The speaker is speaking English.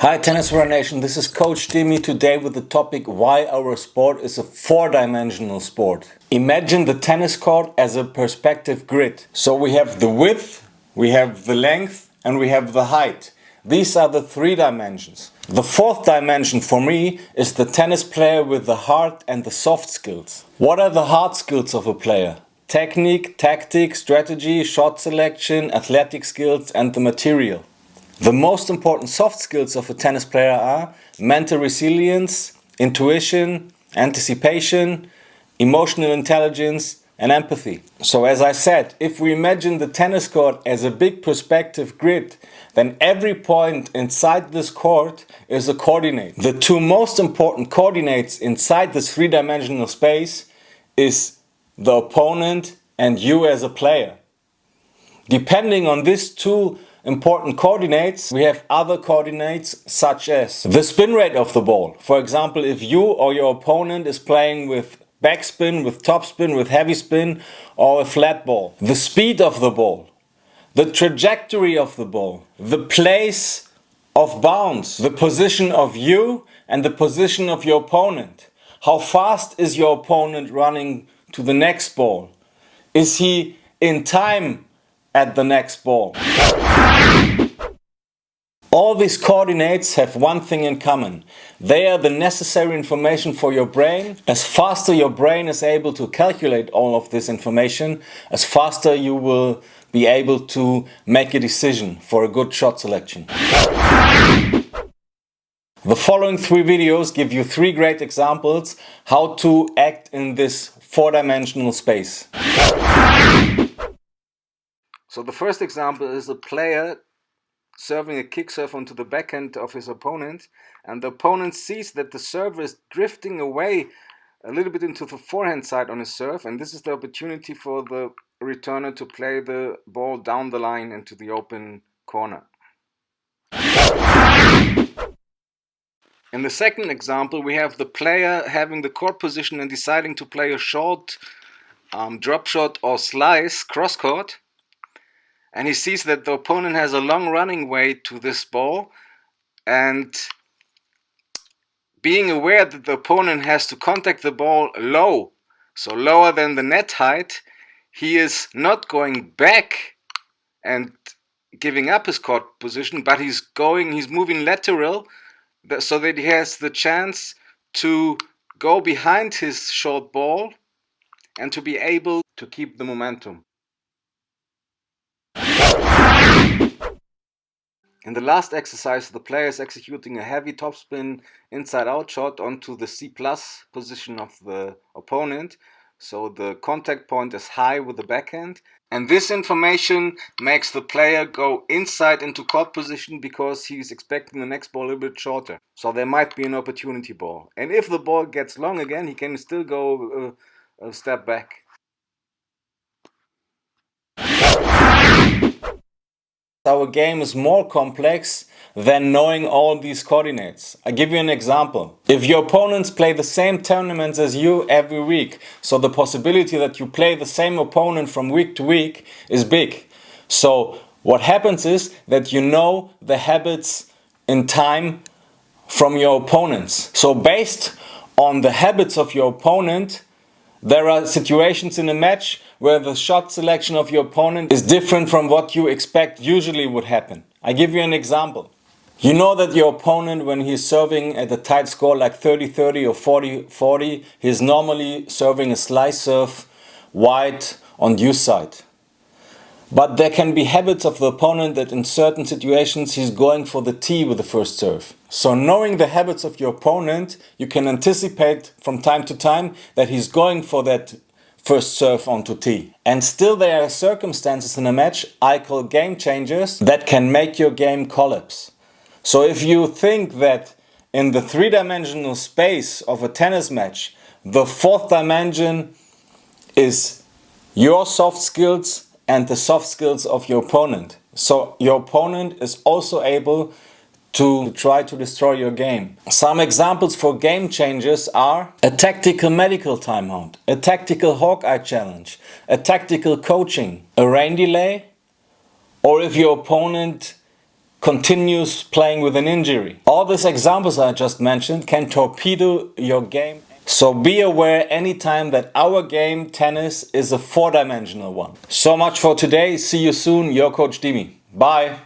Hi Tennis Warrior Nation, this is Coach Timmy today with the topic why our sport is a four-dimensional sport. Imagine the tennis court as a perspective grid. So we have the width, we have the length and we have the height. These are the three dimensions. The fourth dimension for me is the tennis player with the hard and the soft skills. What are the hard skills of a player? Technique, tactics, strategy, shot selection, athletic skills and the material. The most important soft skills of a tennis player are mental resilience, intuition, anticipation, emotional intelligence and empathy. So as I said, if we imagine the tennis court as a big perspective grid, then every point inside this court is a coordinate. The two most important coordinates inside this three-dimensional space is the opponent and you as a player. Depending on these two important coordinates, we have other coordinates such as the spin rate of the ball. For example, if you or your opponent is playing with backspin, with topspin, with heavy spin or a flat ball. The speed of the ball, the trajectory of the ball, the place of bounce, the position of you and the position of your opponent. How fast is your opponent running to the next ball? Is he in time at the next ball? All these coordinates have one thing in common. They are the necessary information for your brain. As faster your brain is able to calculate all of this information, as faster you will be able to make a decision for a good shot selection. The following three videos give you three great examples how to act in this four-dimensional space. So the first example is a player serving a kick serve onto the backhand of his opponent, and the opponent sees that the server is drifting away a little bit into the forehand side on his serve, and this is the opportunity for the returner to play the ball down the line into the open corner. In the second example, we have the player having the court position and deciding to play a short drop shot or slice cross court. And he sees that the opponent has a long running way to this ball, and being aware that the opponent has to contact the ball low, so lower than the net height, he is not going back and giving up his court position, but he's moving lateral so that he has the chance to go behind his short ball and to be able to keep the momentum. In the last exercise, the player is executing a heavy topspin inside-out shot onto the C+ position of the opponent. So the contact point is high with the backhand. And this information makes the player go inside into court position because he's expecting the next ball a little bit shorter. So there might be an opportunity ball. And if the ball gets long again, he can still go a step back. Our game is more complex than knowing all these coordinates. I give you an example. If your opponents play the same tournaments as you every week, so the possibility that you play the same opponent from week to week is big. So what happens is that you know the habits in time from your opponents. So based on the habits of your opponent, there are situations in a match where the shot selection of your opponent is different from what you expect usually would happen. I give you an example. You know that your opponent, when he's serving at a tight score like 30-30 or 40-40, he's normally serving a slice serve wide on deuce side. But there can be habits of the opponent that in certain situations he's going for the tee with the first serve. So knowing the habits of your opponent, you can anticipate from time to time that he's going for that first serve onto tee. And still there are circumstances in a match I call game changers that can make your game collapse. So if you think that in the three-dimensional space of a tennis match, the fourth dimension is your soft skills and the soft skills of your opponent. So your opponent is also able to try to destroy your game. Some examples for game changers are a tactical medical timeout, a tactical HAWKEYE challenge, a tactical coaching, a rain delay, or if your opponent continues playing with an injury. All these examples I just mentioned can torpedo your game. So be aware anytime that our game, tennis, is a 4-dimensional one. So much for today. See you soon. Your Coach Dimi. Bye.